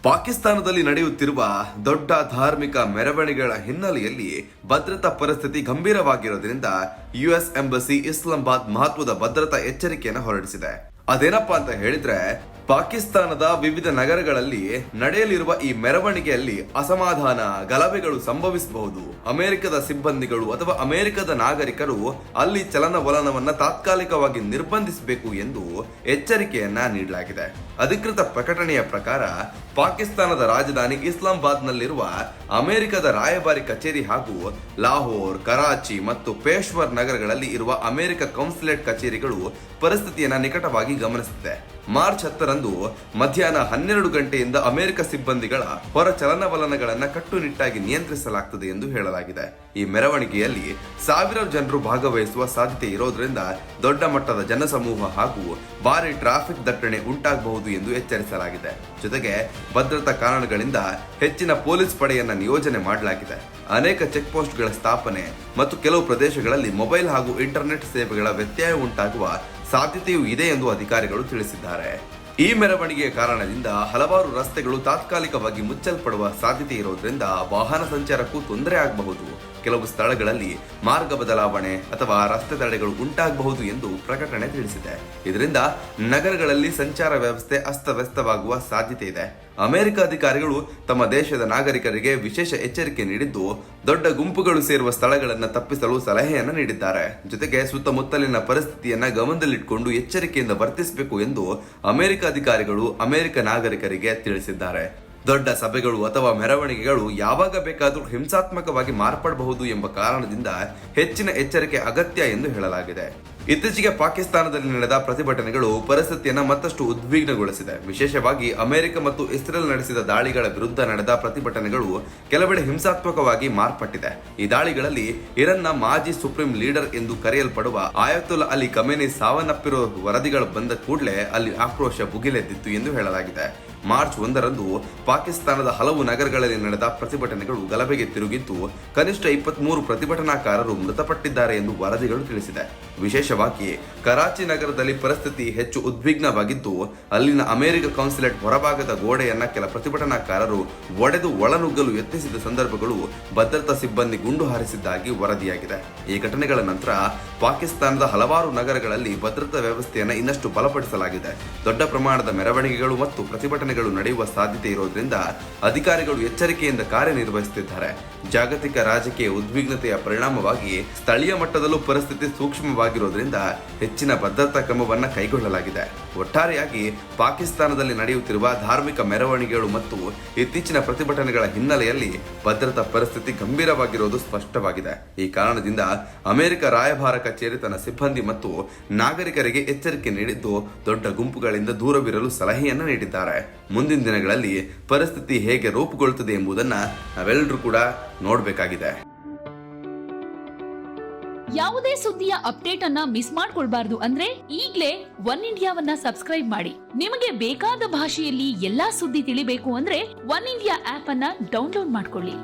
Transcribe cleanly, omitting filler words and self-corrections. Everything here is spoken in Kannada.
ಪಾಕಿಸ್ತಾನದಲ್ಲಿ ನಡೆಯುತ್ತಿರುವ ದೊಡ್ಡ ಧಾರ್ಮಿಕ ಮೆರವಣಿಗೆಗಳ ಹಿನ್ನೆಲೆಯಲ್ಲಿ ಭದ್ರತಾ ಪರಿಸ್ಥಿತಿ ಗಂಭೀರವಾಗಿರೋದ್ರಿಂದ ಯುಎಸ್ ಎಂಬಸಿ ಇಸ್ಲಾಮಾಬಾದ್ ಮಹತ್ವದ ಭದ್ರತಾ ಎಚ್ಚರಿಕೆಯನ್ನು ಹೊರಡಿಸಿದೆ. ಅದೇನಪ್ಪಾ ಅಂತ ಹೇಳಿದ್ರೆ, ಪಾಕಿಸ್ತಾನದ ವಿವಿಧ ನಗರಗಳಲ್ಲಿ ನಡೆಯಲಿರುವ ಈ ಮೆರವಣಿಗೆಯಲ್ಲಿ ಅಸಮಾಧಾನ, ಗಲಭೆಗಳು ಸಂಭವಿಸಬಹುದು. ಅಮೆರಿಕದ ಸಿಬ್ಬಂದಿಗಳು ಅಥವಾ ಅಮೆರಿಕದ ನಾಗರಿಕರು ಅಲ್ಲಿ ಚಲನವಲನವನ್ನ ತಾತ್ಕಾಲಿಕವಾಗಿ ನಿರ್ಬಂಧಿಸಬೇಕು ಎಂದು ಎಚ್ಚರಿಕೆಯನ್ನ ನೀಡಲಾಗಿದೆ. ಅಧಿಕೃತ ಪ್ರಕಟಣೆಯ ಪ್ರಕಾರ ಪಾಕಿಸ್ತಾನದ ರಾಜಧಾನಿ ಇಸ್ಲಾಮಾಬಾದ್ನಲ್ಲಿರುವ ಅಮೆರಿಕದ ರಾಯಭಾರಿ ಕಚೇರಿ ಹಾಗೂ ಲಾಹೋರ್, ಕರಾಚಿ ಮತ್ತು ಪೇಶ್ವರ್ ನಗರಗಳಲ್ಲಿ ಇರುವ ಅಮೆರಿಕ ಕೌನ್ಸಿಲೇಟ್ ಕಚೇರಿಗಳು ಪರಿಸ್ಥಿತಿಯನ್ನು ನಿಕಟವಾಗಿ ಗಮನಿಸುತ್ತಿದೆ. ಮಾರ್ಚ್ 10ರಂದು ಮಧ್ಯಾಹ್ನ 12 ಗಂಟೆಯಿಂದ ಅಮೆರಿಕ ಸಿಬ್ಬಂದಿಗಳ ಹೊರ ಚಲನವಲನಗಳನ್ನು ಕಟ್ಟುನಿಟ್ಟಾಗಿ ನಿಯಂತ್ರಿಸಲಾಗುತ್ತದೆ ಎಂದು ಹೇಳಲಾಗಿದೆ. ಈ ಮೆರವಣಿಗೆಯಲ್ಲಿ ಸಾವಿರಾರು ಜನರು ಭಾಗವಹಿಸುವ ಸಾಧ್ಯತೆ ಇರೋದ್ರಿಂದ ದೊಡ್ಡ ಮಟ್ಟದ ಜನಸಮೂಹ ಹಾಗೂ ಭಾರಿ ಟ್ರಾಫಿಕ್ ದಟ್ಟಣೆ ಉಂಟಾಗಬಹುದು ಎಂದು ಎಚ್ಚರಿಸಲಾಗಿದೆ. ಜೊತೆಗೆ ಭದ್ರತಾ ಕಾರಣಗಳಿಂದ ಹೆಚ್ಚಿನ ಪೊಲೀಸ್ ಪಡೆಯನ್ನ ನಿಯೋಜನೆ ಮಾಡಲಾಗಿದೆ. ಅನೇಕ ಚೆಕ್ ಪೋಸ್ಟ್ಗಳ ಸ್ಥಾಪನೆ ಮತ್ತು ಕೆಲವು ಪ್ರದೇಶಗಳಲ್ಲಿ ಮೊಬೈಲ್ ಹಾಗೂ ಇಂಟರ್ನೆಟ್ ಸೇವೆಗಳ ವ್ಯತ್ಯಯ ಉಂಟಾಗುವ ಸಾಧ್ಯತೆಯೂ ಇದೆ ಎಂದು ಅಧಿಕಾರಿಗಳು ತಿಳಿಸಿದ್ದಾರೆ. ಈ ಮೆರವಣಿಗೆಯ ಕಾರಣದಿಂದ ಹಲವಾರು ರಸ್ತೆಗಳು ತಾತ್ಕಾಲಿಕವಾಗಿ ಮುಚ್ಚಲ್ಪಡುವ ಸಾಧ್ಯತೆ ಇರೋದ್ರಿಂದ ವಾಹನ ಸಂಚಾರಕ್ಕೂ ತೊಂದರೆ ಆಗಬಹುದು. ಕೆಲವು ಸ್ಥಳಗಳಲ್ಲಿ ಮಾರ್ಗ ಬದಲಾವಣೆ ಅಥವಾ ರಸ್ತೆ ತಡೆಗಳು ಉಂಟಾಗಬಹುದು ಎಂದು ಪ್ರಕಟಣೆ ತಿಳಿಸಿದೆ. ಇದರಿಂದ ನಗರಗಳಲ್ಲಿ ಸಂಚಾರ ವ್ಯವಸ್ಥೆ ಅಸ್ತವ್ಯಸ್ತವಾಗುವ ಸಾಧ್ಯತೆ ಇದೆ. ಅಮೆರಿಕ ಅಧಿಕಾರಿಗಳು ತಮ್ಮ ದೇಶದ ನಾಗರಿಕರಿಗೆ ವಿಶೇಷ ಎಚ್ಚರಿಕೆ ನೀಡಿದ್ದು, ದೊಡ್ಡ ಗುಂಪುಗಳು ಸೇರುವ ಸ್ಥಳಗಳನ್ನು ತಪ್ಪಿಸಲು ಸಲಹೆಯನ್ನು ನೀಡಿದ್ದಾರೆ. ಜೊತೆಗೆ ಸುತ್ತಮುತ್ತಲಿನ ಪರಿಸ್ಥಿತಿಯನ್ನ ಗಮನದಲ್ಲಿಟ್ಟುಕೊಂಡು ಎಚ್ಚರಿಕೆಯಿಂದ ವರ್ತಿಸಬೇಕು ಎಂದು ಅಮೆರಿಕ ಅಧಿಕಾರಿಗಳು ಅಮೆರಿಕ ನಾಗರಿಕರಿಗೆ ತಿಳಿಸಿದ್ದಾರೆ. ದೊಡ್ಡ ಸಭೆಗಳು ಅಥವಾ ಮೆರವಣಿಗೆಗಳು ಯಾವಾಗ ಬೇಕಾದರೂ ಹಿಂಸಾತ್ಮಕವಾಗಿ ಮಾರ್ಪಡಬಹುದು ಎಂಬ ಕಾರಣದಿಂದ ಹೆಚ್ಚಿನ ಎಚ್ಚರಿಕೆ ಅಗತ್ಯ ಎಂದು ಹೇಳಲಾಗಿದೆ. ಇತ್ತೀಚೆಗೆ ಪಾಕಿಸ್ತಾನದಲ್ಲಿ ನಡೆದ ಪ್ರತಿಭಟನೆಗಳು ಪರಿಸ್ಥಿತಿಯನ್ನು ಮತ್ತಷ್ಟು ಉದ್ವಿಗ್ನಗೊಳಿಸಿದೆ. ವಿಶೇಷವಾಗಿ ಅಮೆರಿಕ ಮತ್ತು ಇಸ್ರೇಲ್ ನಡೆಸಿದ ದಾಳಿಗಳ ವಿರುದ್ಧ ನಡೆದ ಪ್ರತಿಭಟನೆಗಳು ಕೆಲವೆಡೆ ಹಿಂಸಾತ್ಮಕವಾಗಿ ಮಾರ್ಪಟ್ಟಿದೆ. ಈ ದಾಳಿಗಳಲ್ಲಿ ಇರಾನ್ನ ಮಾಜಿ ಸುಪ್ರೀಂ ಲೀಡರ್ ಎಂದು ಕರೆಯಲ್ಪಡುವ ಆಯತುಲ್ಲಾ ಅಲಿ ಖಮೇನಿ ಸಾವನ್ನಪ್ಪಿರುವ ವರದಿಗಳು ಬಂದ ಕೂಡಲೇ ಅಲ್ಲಿ ಆಕ್ರೋಶ ಭುಗಿಲೆದ್ದಿತ್ತು ಎಂದು ಹೇಳಲಾಗಿದೆ. ಮಾರ್ಚ್ 1ರಂದು ಪಾಕಿಸ್ತಾನದ ಹಲವು ನಗರಗಳಲ್ಲಿ ನಡೆದ ಪ್ರತಿಭಟನೆಗಳು ಗಲಭೆಗೆ ತಿರುಗಿದ್ದು, ಕನಿಷ್ಠ 23 ಪ್ರತಿಭಟನಾಕಾರರು ಮೃತಪಟ್ಟಿದ್ದಾರೆ ಎಂದು ವರದಿಗಳು ತಿಳಿಸಿದೆ. ವಿಶೇಷವಾಗಿ ಕರಾಚಿ ನಗರದಲ್ಲಿ ಪರಿಸ್ಥಿತಿ ಹೆಚ್ಚು ಉದ್ವಿಗ್ನವಾಗಿದ್ದು, ಅಲ್ಲಿನ ಅಮೆರಿಕ ಕೌನ್ಸಿಲೇಟ್ ಹೊರಭಾಗದ ಗೋಡೆಯನ್ನ ಕೆಲ ಪ್ರತಿಭಟನಾಕಾರರು ಒಡೆದು ಒಳನುಗ್ಗಲು ಯತ್ನಿಸಿದ ಸಂದರ್ಭಗಳು ಭದ್ರತಾ ಸಿಬ್ಬಂದಿ ಗುಂಡು ಹಾರಿಸಿದ್ದಾಗಿ ವರದಿಯಾಗಿದೆ. ಈ ಘಟನೆಗಳ ನಂತರ ಪಾಕಿಸ್ತಾನದ ಹಲವಾರು ನಗರಗಳಲ್ಲಿ ಭದ್ರತಾ ವ್ಯವಸ್ಥೆಯನ್ನು ಇನ್ನಷ್ಟು ಬಲಪಡಿಸಲಾಗಿದೆ. ದೊಡ್ಡ ಪ್ರಮಾಣದ ಮೆರವಣಿಗೆಗಳು ಮತ್ತು ಪ್ರತಿಭಟನೆಗಳು ನಡೆಯುವ ಸಾಧ್ಯತೆ ಇರೋದ್ರಿಂದ ಅಧಿಕಾರಿಗಳು ಎಚ್ಚರಿಕೆಯಿಂದ ಕಾರ್ಯನಿರ್ವಹಿಸುತ್ತಿದ್ದಾರೆ. ಜಾಗತಿಕ ರಾಜಕೀಯ ಉದ್ವಿಗ್ನತೆಯ ಪರಿಣಾಮವಾಗಿ ಸ್ಥಳೀಯ ಮಟ್ಟದಲ್ಲೂ ಪರಿಸ್ಥಿತಿ ಸೂಕ್ಷ್ಮವಾಗಿರೋದ್ರಿಂದ ಹೆಚ್ಚಿನ ಭದ್ರತಾ ಕ್ರಮವನ್ನು ಕೈಗೊಳ್ಳಲಾಗಿದೆ. ಒಟ್ಟಾರೆಯಾಗಿ ಪಾಕಿಸ್ತಾನದಲ್ಲಿ ನಡೆಯುತ್ತಿರುವ ಧಾರ್ಮಿಕ ಮೆರವಣಿಗೆಗಳು ಮತ್ತು ಇತ್ತೀಚಿನ ಪ್ರತಿಭಟನೆಗಳ ಹಿನ್ನೆಲೆಯಲ್ಲಿ ಭದ್ರತಾ ಪರಿಸ್ಥಿತಿ ಗಂಭೀರವಾಗಿರುವುದು ಸ್ಪಷ್ಟವಾಗಿದೆ. ಈ ಕಾರಣದಿಂದ ಅಮೆರಿಕ ರಾಯಭಾರ ಕಚೇರಿ ತನ್ನ ಸಿಬ್ಬಂದಿ ಮತ್ತು ನಾಗರಿಕರಿಗೆ ಎಚ್ಚರಿಕೆ ನೀಡಿದ್ದು, ದೊಡ್ಡ ಗುಂಪುಗಳಿಂದ ದೂರವಿರಲು ಸಲಹೆಯನ್ನು ನೀಡಿದ್ದಾರೆ. ಮುಂದಿನ ದಿನಗಳಲ್ಲಿ ಪರಿಸ್ಥಿತಿ ಹೇಗೆ ರೂಪುಗೊಳ್ಳುತ್ತದೆ ಎಂಬುದನ್ನು ನಾವೆಲ್ಲರೂ ಕೂಡ ನೋಡಬೇಕಾಗಿದೆ. ಯಾವುದೇ ಸುದ್ದಿಯ ಅಪ್ಡೇಟ್ ಅನ್ನ ಮಿಸ್ ಮಾಡ್ಕೊಳ್ಬಾರ್ದು ಅಂದ್ರೆ ಈಗ್ಲೇ ಒನ್ ಇಂಡಿಯಾವನ್ನ ಸಬ್ಸ್ಕ್ರೈಬ್ ಮಾಡಿ. ನಿಮಗೆ ಬೇಕಾದ ಭಾಷೆಯಲ್ಲಿ ಎಲ್ಲಾ ಸುದ್ದಿ ತಿಳಿಬೇಕು ಅಂದ್ರೆ ಒನ್ ಇಂಡಿಯಾ ಆಪ್ ಅನ್ನ ಡೌನ್ಲೋಡ್ ಮಾಡ್ಕೊಳ್ಳಿ.